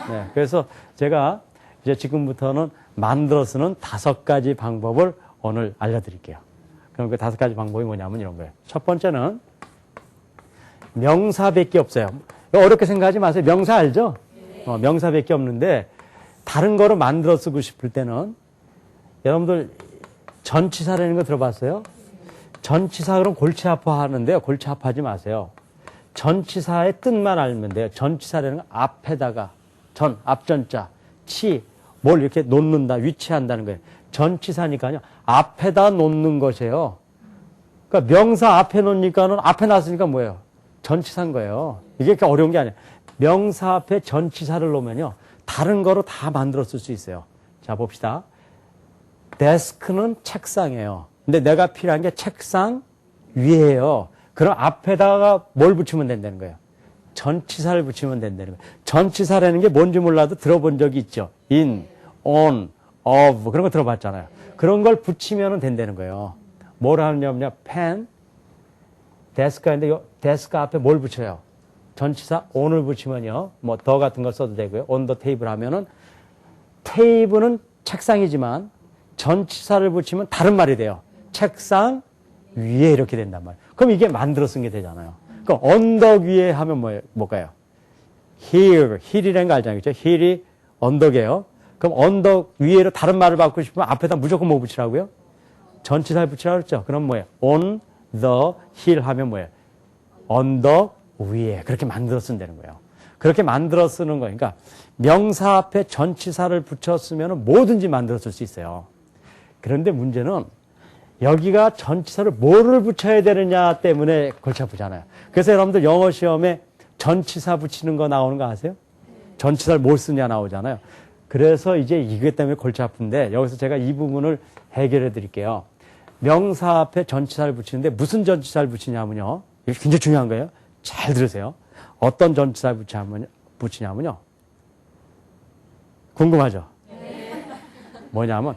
네. 그래서 제가 이제 지금부터는 만들어 쓰는 5가지 방법을 오늘 알려드릴게요. 그럼 그 5가지 방법이 뭐냐면 이런 거예요. 첫 번째는 명사밖에 없어요. 어렵게 생각하지 마세요. 명사 알죠? 명사밖에 없는데 다른 거로 만들어 쓰고 싶을 때는 여러분들 전치사라는 거 들어봤어요? 전치사 그럼 골치 아파하는데요. 골치 아파하지 마세요. 전치사의 뜻만 알면 돼요. 전치사라는 건 앞에다가 앞전자, 뭘 이렇게 놓는다, 위치한다는 거예요. 전치사니까요. 앞에다 놓는 것이에요. 그러니까 명사 앞에 놓으니까는 앞에 놨으니까 뭐예요? 전치사인 거예요. 이게 그렇게 어려운 게 아니에요. 명사 앞에 전치사를 놓으면요. 다른 거로 다 만들어 쓸 수 있어요. 자, 봅시다. 데스크는 책상이에요. 근데 내가 필요한 게 책상 위에요. 그럼 앞에다가 뭘 붙이면 된다는 거예요? 전치사를 붙이면 된다는 거예요. 전치사라는 게 뭔지 몰라도 들어본 적이 있죠. in, on, of 그런 거 들어봤잖아요. 그런 걸 붙이면 된다는 거예요. 뭘 하느냐, pen, 데스크가 있는데 요 데스크 앞에 뭘 붙여요? 전치사 on을 붙이면요. 뭐 더 같은 걸 써도 되고요. on the table 하면은 테이블은 책상이지만 전치사를 붙이면 다른 말이 돼요. 책상 위에 이렇게 된단 말이에요. 그럼 이게 만들어 쓴 게 되잖아요. 그럼 언덕 위에 하면 뭘까요? hill, hill이라는 거 알잖아요. 그렇죠? hill이 언덕이에요. 그럼 언덕 위에로 다른 말을 바꾸고 싶으면 앞에다 무조건 뭐 붙이라고요? 전치사를 붙이라고 그랬죠. 그럼 뭐예요? on the hill 하면 뭐예요? 언덕 위에. 그렇게 만들어 쓴다는 거예요. 그렇게 만들어 쓰는 거예요. 그러니까 명사 앞에 전치사를 붙였으면 뭐든지 만들어 쓸 수 있어요. 그런데 문제는 여기가 전치사를 뭐를 붙여야 되느냐 때문에 골치 아프잖아요. 그래서 여러분들 영어 시험에 전치사 붙이는 거 나오는 거 아세요? 전치사를 뭘 쓰냐 나오잖아요. 그래서 이제 이것 때문에 골치 아픈데 여기서 제가 이 부분을 해결해 드릴게요. 명사 앞에 전치사를 붙이는데 무슨 전치사를 붙이냐면요. 이게 굉장히 중요한 거예요. 잘 들으세요. 어떤 전치사를 붙이냐면요. 궁금하죠? 뭐냐면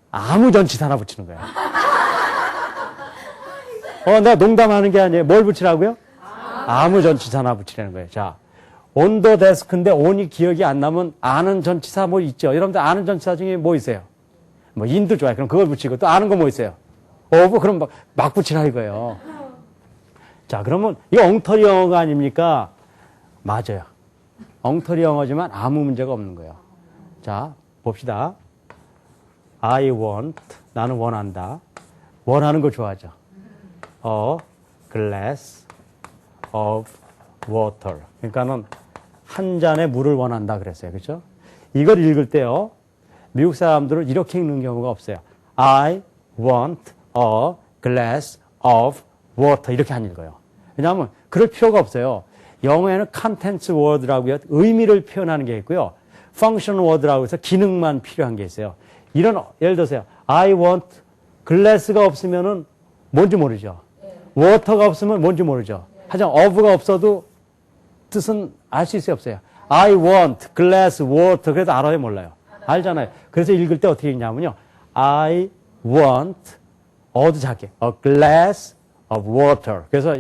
아무 전치사나 붙이는 거예요. 내가 농담하는 게 아니에요. 뭘 붙이라고요? 아무 전치사나 붙이라는 거예요. 자, on the desk인데 on이 기억이 안 나면 아는 전치사 뭐 있죠? 여러분들 아는 전치사 중에 뭐 있어요? 뭐 in도 좋아요. 그럼 그걸 붙이고 또 아는 거 뭐 있어요? of 그럼 막 붙이라 이거예요. 자, 그러면 이거 엉터리 영어가 아닙니까? 맞아요. 엉터리 영어지만 아무 문제가 없는 거예요. 자, 봅시다. I want, 나는 원한다. 원하는 거 좋아하죠. A glass of water. 그러니까는 한 잔의 물을 원한다 그랬어요. 그렇죠? 이걸 읽을 때요. 미국 사람들은 이렇게 읽는 경우가 없어요. I want a glass of water. 이렇게 안 읽어요. 왜냐하면 그럴 필요가 없어요. 영어에는 contents word라고요. 의미를 표현하는 게 있고요. function word라고 해서 기능만 필요한 게 있어요. 이런 예를 들어서요. I want glass가 없으면은 뭔지 모르죠. water가 없으면 뭔지 모르죠. 하지만 of가 없어도 뜻은 알 수 있어요, 없어요? I want glass water. 그래도 알아요, 몰라요? 알잖아요. 그래서 읽을 때 어떻게 읽냐면요. I want 어도 작게 a glass of water. 그래서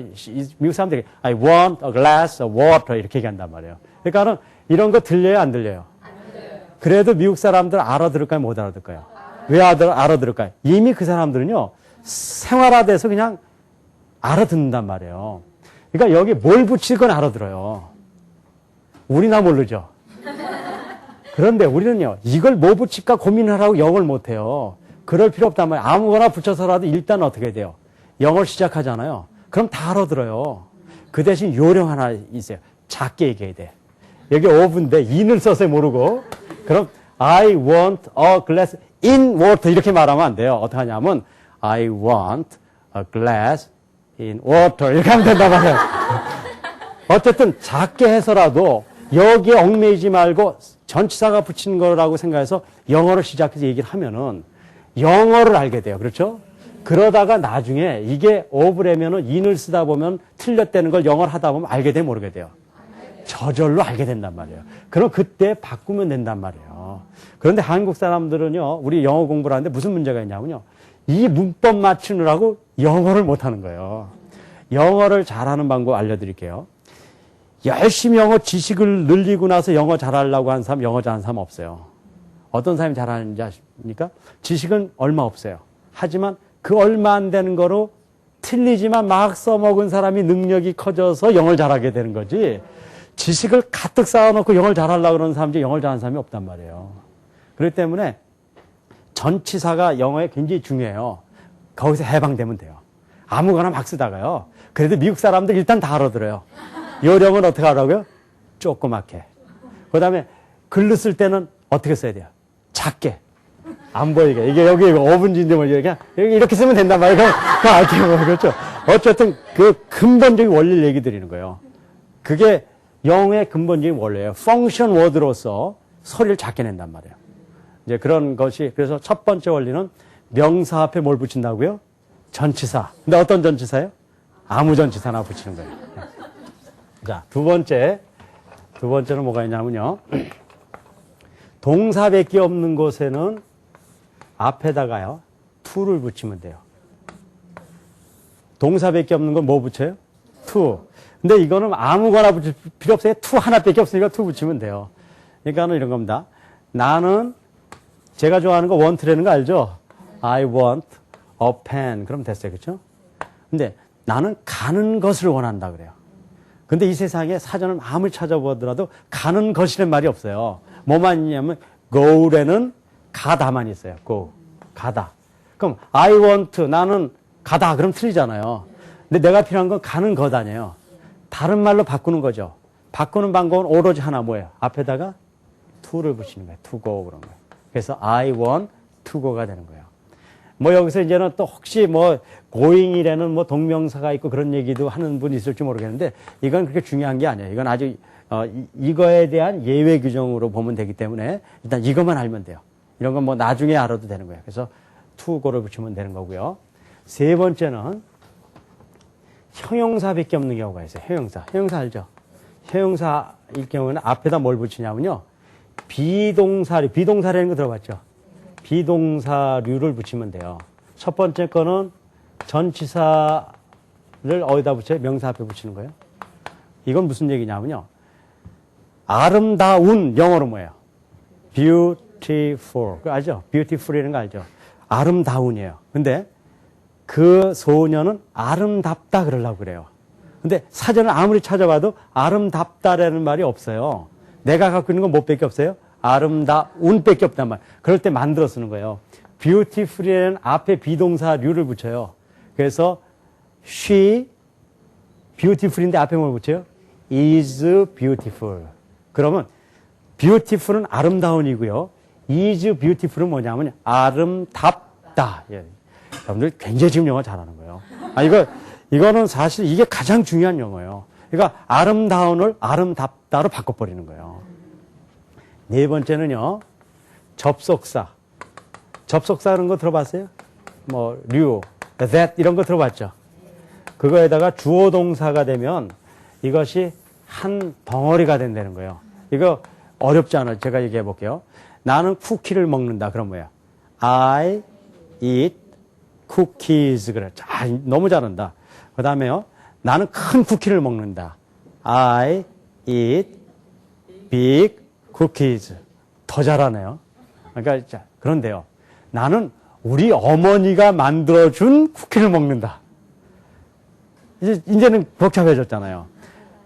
미국 사람들이 I want a glass of water 이렇게 얘기한단 말이에요. 그러니까는 이런 거 들려요, 안 들려요? 안 들려요. 그래도 미국 사람들 알아들을까요, 못 알아들을까요? 왜 알아들을까요? 이미 그 사람들은요 생활화돼서 그냥 알아듣는단 말이에요. 그러니까 여기 뭘 붙일 건 알아들어요. 우리나 모르죠. 그런데 우리는요 이걸 뭐 붙일까 고민하라고 영어를 못해요. 그럴 필요 없단 말이에요. 아무거나 붙여서라도 일단 어떻게 돼요? 영어를 시작하잖아요. 그럼 다 알아들어요. 그 대신 요령 하나 있어요. 작게 얘기해야 돼. 여기 of인데 in을 써서 모르고 그럼 I want a glass in water 이렇게 말하면 안 돼요. 어떻게 하냐면 I want a glass in water 이렇게 하면 된단 말이에요. 어쨌든 작게 해서라도 여기에 얽매이지 말고 전치사가 붙인 거라고 생각해서 영어를 시작해서 얘기를 하면은 영어를 알게 돼요. 그렇죠? 그러다가 나중에 이게 of라면은 in을 쓰다 보면 틀렸다는 걸 영어를 하다 보면 알게 돼 모르게 돼요. 저절로 알게 된단 말이에요. 그럼 그때 바꾸면 된단 말이에요. 그런데 한국 사람들은요, 우리 영어 공부를 하는데 무슨 문제가 있냐면요. 이 문법 맞추느라고 영어를 못하는 거예요. 영어를 잘하는 방법 알려드릴게요. 열심히 영어 지식을 늘리고 나서 영어 잘하려고 하는 사람, 영어 잘하는 사람 없어요. 어떤 사람이 잘하는지 아십니까? 지식은 얼마 없어요. 하지만 그 얼마 안 되는 거로 틀리지만 막 써먹은 사람이 능력이 커져서 영어를 잘하게 되는 거지. 지식을 가득 쌓아놓고 영어를 잘하려고 그러는 사람 중에 영어를 잘하는 사람이 없단 말이에요. 그렇기 때문에 전치사가 영어에 굉장히 중요해요. 거기서 해방되면 돼요. 아무거나 막 쓰다가요. 그래도 미국 사람들 일단 다 알아들어요. 요령은 어떻게 하라고요? 조그맣게. 그 다음에 글을 쓸 때는 어떻게 써야 돼요? 작게. 안 보이게. 이게 여기 5분지인데 뭐 그냥 이렇게 쓰면 된단 말이에요. 그럼 알게요. 뭐 그렇죠. 어쨌든 그 근본적인 원리를 얘기 드리는 거예요. 그게 영어의 근본적인 원리예요. 펑션 워드로서 소리를 작게 낸단 말이에요. 이제 그런 것이, 그래서 첫 번째 원리는 명사 앞에 뭘 붙인다고요? 전치사. 근데 어떤 전치사예요? 아무 전치사나 붙이는 거예요. 자, 두 번째는 뭐가 있냐면요. 동사밖에 없는 곳에는 앞에다가요, to를 붙이면 돼요. 동사밖에 없는 건 뭐 붙여요? to. 근데 이거는 아무거나 붙일 필요 없어요. to 하나밖에 없으니까 to 붙이면 돼요. 그러니까는 이런 겁니다. 나는 제가 좋아하는 거 want라는 거 알죠? I want a pen. 그럼 됐어요. 그렇죠? 근데 나는 가는 것을 원한다 그래요. 근데 이 세상에 사전을 아무리 찾아보더라도 가는 것이라는 말이 없어요. 뭐만 있냐면 go에는 가다만 있어요. go. 가다. 그럼 I want 나는 가다. 그럼 틀리잖아요. 근데 내가 필요한 건 가는 것 아니에요. 다른 말로 바꾸는 거죠. 바꾸는 방법은 오로지 하나 뭐예요? 앞에다가 to를 붙이는 거예요. to go 그런 거예요. 그래서 I want to go가 되는 거예요. 뭐 여기서 이제는 또 혹시 뭐 going이라는 뭐 동명사가 있고 그런 얘기도 하는 분이 있을지 모르겠는데 이건 그렇게 중요한 게 아니에요. 이건 아주 이거에 대한 예외 규정으로 보면 되기 때문에 일단 이것만 알면 돼요. 이런 건 뭐 나중에 알아도 되는 거예요. 그래서 to go를 붙이면 되는 거고요. 세 번째는 형용사밖에 없는 경우가 있어요. 형용사. 형용사 알죠? 형용사일 경우는 앞에다 뭘 붙이냐면요. 비동사라는 거 들어봤죠? 비동사류를 붙이면 돼요. 첫 번째 거는 전치사를 어디다 붙여요? 명사 앞에 붙이는 거예요. 이건 무슨 얘기냐면요. 아름다운 영어로 뭐예요? beautiful. 그거 알죠? beautiful이라는 거 알죠? 아름다운이에요. 근데 그 소녀는 아름답다 그러려고 그래요. 근데 사전을 아무리 찾아봐도 아름답다라는 말이 없어요. 내가 갖고 있는 건 뭐밖에 없어요? 아름다운밖에 없단 말. 그럴 때 만들어 쓰는 거예요. beautiful이라는 앞에 비동사류를 붙여요. 그래서 she beautiful인데 앞에 뭘 붙여요? is beautiful. 그러면 beautiful은 아름다운이고요. is beautiful은 뭐냐면 아름답다. 예. 여러분들 굉장히 지금 영어 잘하는 거예요. 이거는 사실 이게 가장 중요한 영어예요. 그러니까 아름다운을 아름답다로 바꿔버리는 거예요. 네 번째는요, 접속사. 접속사 이런 거 들어봤어요? 뭐, that 이런 거 들어봤죠? 그거에다가 주어 동사가 되면 이것이 한 덩어리가 된다는 거예요. 이거 어렵지 않아요. 제가 얘기해 볼게요. 나는 쿠키를 먹는다. 그럼 뭐야? I eat cookies. 그래. 너무 잘한다. 그 다음에요. 나는 큰 쿠키를 먹는다. I eat big cookies. 더 잘하네요. 그러니까, 자, 그런데요. 나는 우리 어머니가 만들어준 쿠키를 먹는다. 이제는 복잡해졌잖아요.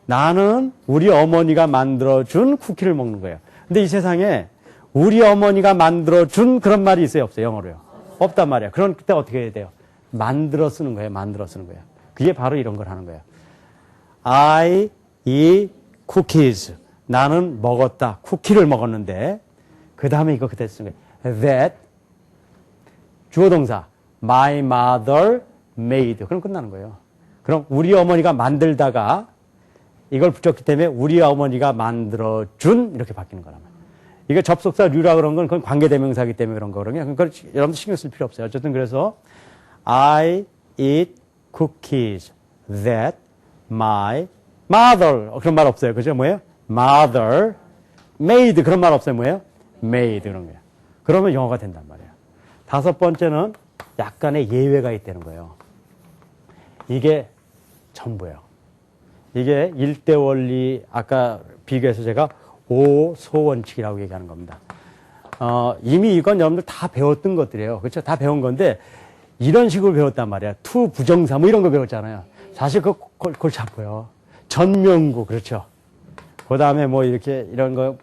나는 우리 어머니가 만들어준 쿠키를 먹는 거예요. 근데 이 세상에 우리 어머니가 만들어준 그런 말이 있어요? 없어요? 영어로요? 없단 말이야. 그런 때 어떻게 해야 돼요? 만들어 쓰는 거예요. 만들어 쓰는 거예요. 그게 바로 이런 걸 하는 거예요. I eat cookies. 나는 먹었다. 쿠키를 먹었는데 그 다음에 이거 그때 쓰는 거예요. That 주어 동사 my mother made. 그럼 끝나는 거예요. 그럼 우리 어머니가 만들다가 이걸 붙였기 때문에 우리 어머니가 만들어준 이렇게 바뀌는 거란 말이에요. 이게 접속사 류라 그런 건 그건 관계대명사이기 때문에 그런 거거든요. 그러니까 여러분들 신경 쓸 필요 없어요. 어쨌든 그래서 I eat cookies that my mother 그런 말 없어요. 그죠? 뭐예요? mother made 그런 말 없어요. 뭐예요? made 그런 거예요. 그러면 영어가 된단 말이에요. 다섯 번째는 약간의 예외가 있다는 거예요. 이게 전부예요. 이게 1대 원리 아까 비교해서 제가 5소원칙이라고 얘기하는 겁니다. 이미 이건 여러분들 다 배웠던 것들이에요. 그렇죠? 다 배운 건데 이런 식으로 배웠단 말이야. 투 부정사 뭐 이런 거 배웠잖아요. 사실 골치 아파요. 전명구 그렇죠. 그 다음에 뭐 이렇게 이런 거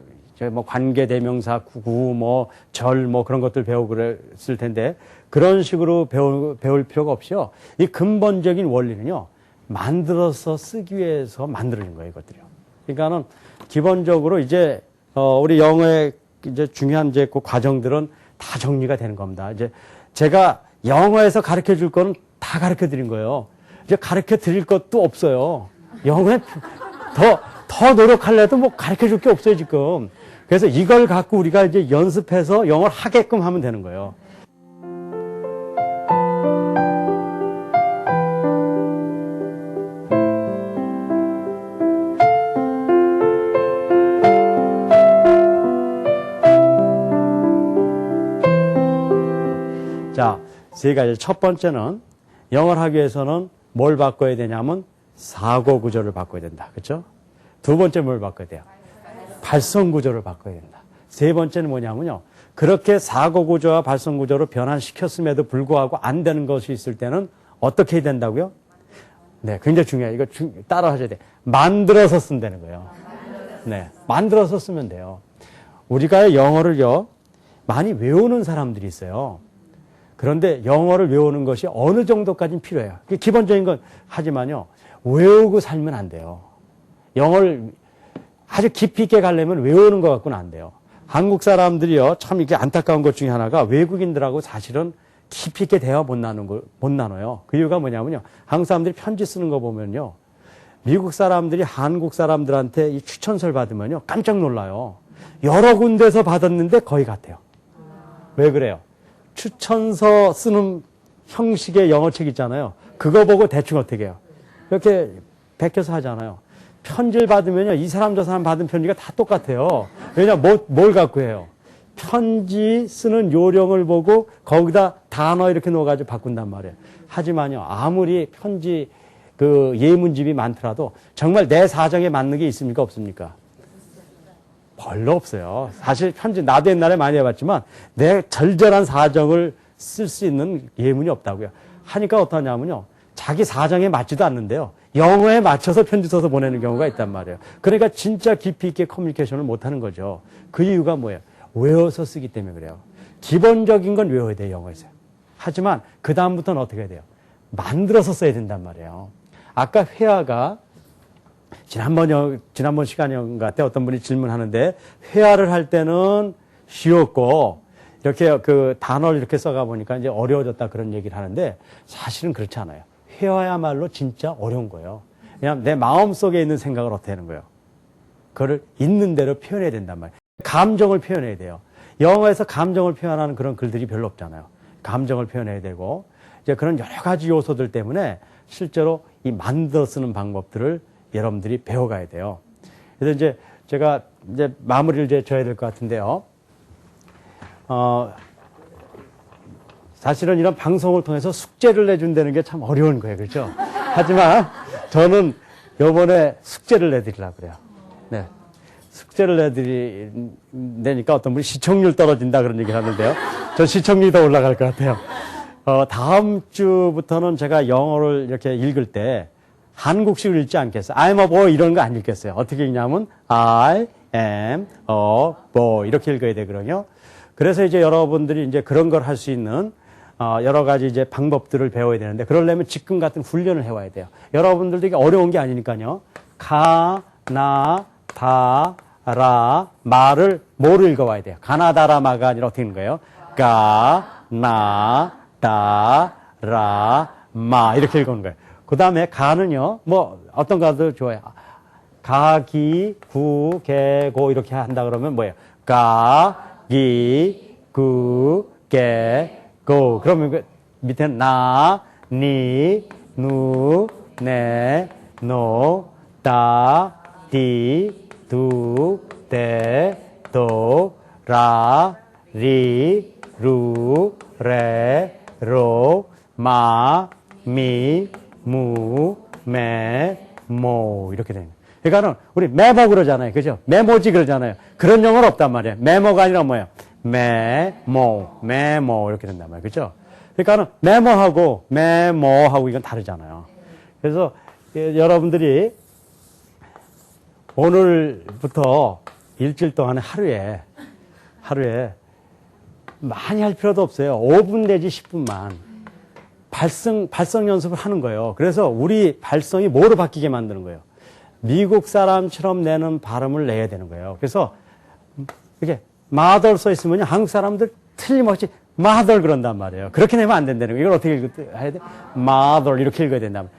뭐 관계대명사 구구 뭐 절 뭐 그런 것들 배우고 그랬을 텐데 그런 식으로 배울 필요가 없이요. 이 근본적인 원리는요. 만들어서 쓰기 위해서 만들어진 거예요, 이것들이요. 그러니까는 기본적으로 이제 우리 영어의 이제 중요한 이제 그 과정들은 다 정리가 되는 겁니다. 이제 제가 영어에서 가르쳐 줄 거는 다 가르쳐 드린 거예요. 이제 가르쳐 드릴 것도 없어요. 영어에 더 노력하려도 뭐 가르쳐 줄 게 없어요, 지금. 그래서 이걸 갖고 우리가 이제 연습해서 영어를 하게끔 하면 되는 거예요. 자, 세 가지. 첫 번째는 영어를 하기 위해서는 뭘 바꿔야 되냐면 사고 구조를 바꿔야 된다. 그렇죠? 두 번째 뭘 바꿔야 돼요? 발성 구조를 바꿔야 된다. 세 번째는 뭐냐면요. 그렇게 사고 구조와 발성 구조로 변환시켰음에도 불구하고 안 되는 것이 있을 때는 어떻게 해야 된다고요? 네, 굉장히 중요해요. 이거 따라 하셔야 돼요. 만들어서 쓴다는 거예요. 네, 만들어서 쓰면 돼요. 우리가 영어를요, 많이 외우는 사람들이 있어요. 그런데 영어를 외우는 것이 어느 정도까지는 필요해요. 기본적인 건 하지만요, 외우고 살면 안 돼요. 영어를 아주 깊이 있게 가려면 외우는 것 갖고는 안 돼요. 한국 사람들이요, 참 이게 안타까운 것 중에 하나가 외국인들하고 사실은 깊이 있게 대화 못 나눠요. 그 이유가 뭐냐면요, 한국 사람들이 편지 쓰는 거 보면요, 미국 사람들이 한국 사람들한테 이 추천서를 받으면요, 깜짝 놀라요. 여러 군데서 받았는데 거의 같아요. 왜 그래요? 추천서 쓰는 형식의 영어책 있잖아요. 그거 보고 대충 어떻게 해요? 이렇게 베껴서 하잖아요. 편지를 받으면요, 이 사람 저 사람 받은 편지가 다 똑같아요. 왜냐, 뭘 갖고 해요? 편지 쓰는 요령을 보고 거기다 단어 이렇게 넣어가지고 바꾼단 말이에요. 하지만요, 아무리 편지 그 예문집이 많더라도 정말 내 사정에 맞는 게 있습니까? 없습니까? 별로 없어요. 사실 편지 나도 옛날에 많이 해봤지만 내 절절한 사정을 쓸 수 있는 예문이 없다고요. 하니까 어떠냐면요, 자기 사정에 맞지도 않는데요, 영어에 맞춰서 편지 써서 보내는 경우가 있단 말이에요. 그러니까 진짜 깊이 있게 커뮤니케이션을 못하는 거죠. 그 이유가 뭐예요? 외워서 쓰기 때문에 그래요. 기본적인 건 외워야 돼요, 영어에서. 하지만 그 다음부터는 어떻게 해야 돼요? 만들어서 써야 된단 말이에요. 아까 회화가 지난번 시간인가 때 어떤 분이 질문하는데, 회화를 할 때는 쉬웠고 이렇게 그 단어를 이렇게 써가 보니까 이제 어려워졌다 그런 얘기를 하는데, 사실은 그렇지 않아요. 회화야말로 진짜 어려운 거예요. 왜냐하면 내 마음속에 있는 생각을 어떻게 하는 거예요? 그거를 있는 대로 표현해야 된단 말이에요. 감정을 표현해야 돼요. 영어에서 감정을 표현하는 그런 글들이 별로 없잖아요. 감정을 표현해야 되고, 이제 그런 여러 가지 요소들 때문에 실제로 이 만들어 쓰는 방법들을 여러분들이 배워가야 돼요. 그래서 이제 제가 이제 마무리를 이제 져야 될 것 같은데요. 사실은 이런 방송을 통해서 숙제를 내준다는 게 참 어려운 거예요. 그렇죠? 하지만 저는 요번에 숙제를 내드리려고 그래요. 네. 숙제를 내니까 어떤 분이 시청률 떨어진다 그런 얘기를 하는데요. 저 시청률이 더 올라갈 것 같아요. 다음 주부터는 제가 영어를 이렇게 읽을 때 한국식으로 읽지 않겠어요. I'm a boy 이런 거 안 읽겠어요. 어떻게 읽냐면 I am a boy 이렇게 읽어야 되거든요. 그래서 이제 여러분들이 이제 그런 걸 할 수 있는 여러 가지 이제 방법들을 배워야 되는데, 그러려면 지금 같은 훈련을 해와야 돼요. 여러분들도 이게 어려운 게 아니니까요. 가, 나, 다, 라, 마를 뭐를 읽어와야 돼요? 가나다라 마가 아니라 어떻게 읽는 거예요? 가, 나, 다, 라, 마 이렇게 읽어오는 거예요. 그 다음에 가는요, 뭐 어떤 가도 좋아요. 가기, 구, 개, 고 이렇게 한다 그러면 뭐예요? 가, 기, 구, 개, 고. 그러면 그 밑에는 나, 니, 누, 네, 노, 다, 디, 두, 대, 도, 라, 리, 루, 레, 로, 마, 미, 무, 매, 모 이렇게 되는 거예요. 그러니까는 우리 메모 그러잖아요. 그죠? 메모지 그러잖아요. 그런 영어는 없단 말이에요. 메모가 아니라 뭐예요? 메모 이렇게 된단 말이에요. 그죠? 그러니까는 메모하고 이건 다르잖아요. 그래서 여러분들이 오늘부터 일주일 동안에 하루에 많이 할 필요도 없어요. 5분 내지 10분만 발성 연습을 하는 거예요. 그래서 우리 발성이 뭐로 바뀌게 만드는 거예요? 미국 사람처럼 내는 발음을 내야 되는 거예요. 그래서 이렇게 마덜 써 있으면 한국 사람들 틀림없이 mother 그런단 말이에요. 그렇게 내면 안 된다는 거예요. 이걸 어떻게 해야 돼? mother 이렇게 읽어야 된다면.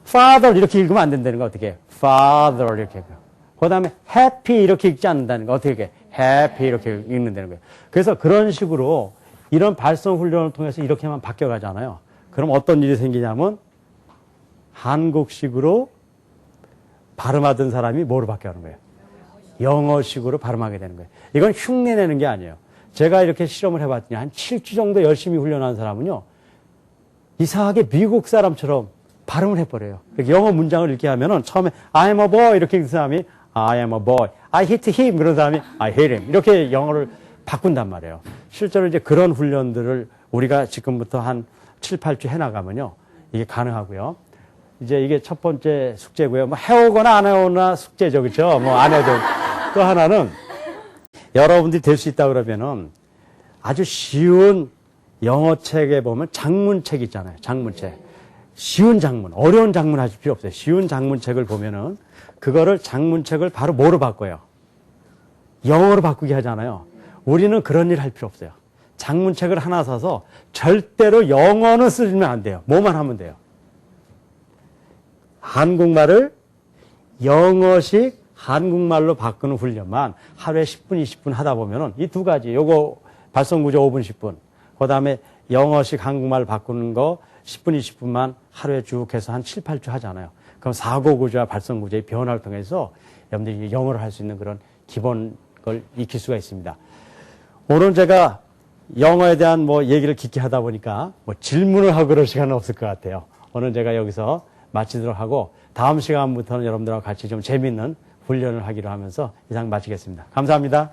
father 이렇게 읽으면 안 된다는 거 어떻게 해? father 이렇게 읽어요. 그 다음에 happy 이렇게 읽지 않는다는 거 어떻게 해? happy 이렇게 읽는다는 거예요. 그래서 그런 식으로 이런 발성 훈련을 통해서 이렇게만 바뀌어가잖아요. 그럼 어떤 일이 생기냐면 한국식으로 발음하던 사람이 뭐로 바뀌어가는 거예요? 영어식으로 발음하게 되는 거예요. 이건 흉내내는 게 아니에요. 제가 이렇게 실험을 해봤더니 한 7주 정도 열심히 훈련한 사람은요. 이상하게 미국 사람처럼 발음을 해버려요. 영어 문장을 읽게 하면은 처음에 I'm a boy 이렇게 읽는 사람이 I am a boy. I hit him 그런 사람이 I hit him. 이렇게 영어를 바꾼단 말이에요. 실제로 이제 그런 훈련들을 우리가 지금부터 한 7, 8주 해나가면요. 이게 가능하고요. 이제 이게 첫 번째 숙제고요. 뭐 해오거나 안 해오거나 숙제죠. 그렇죠? 뭐 안 해도. 또 하나는 여러분들이 될 수 있다 그러면은 아주 쉬운 영어 책에 보면 장문책 있잖아요. 장문책. 쉬운 장문, 어려운 장문 하실 필요 없어요. 쉬운 장문책을 보면은 그거를 장문책을 바로 뭐로 바꿔요? 영어로 바꾸게 하잖아요. 우리는 그런 일 할 필요 없어요. 장문책을 하나 사서 절대로 영어는 쓰면 안 돼요. 뭐만 하면 돼요. 한국말을 영어식 한국말로 바꾸는 훈련만 하루에 10분, 20분 하다 보면은 이 두 가지, 요거 발성구조 5분, 10분, 그 다음에 영어식 한국말 바꾸는 거 10분, 20분만 하루에 쭉 해서 한 7, 8주 하잖아요. 그럼 사고구조와 발성구조의 변화를 통해서 여러분들이 영어를 할 수 있는 그런 기본 걸 익힐 수가 있습니다. 오늘 제가 영어에 대한 뭐 얘기를 깊게 하다 보니까 뭐 질문을 하고 그럴 시간은 없을 것 같아요. 오늘 제가 여기서 마치도록 하고 다음 시간부터는 여러분들하고 같이 좀 재밌는 훈련을 하기로 하면서 이상 마치겠습니다. 감사합니다.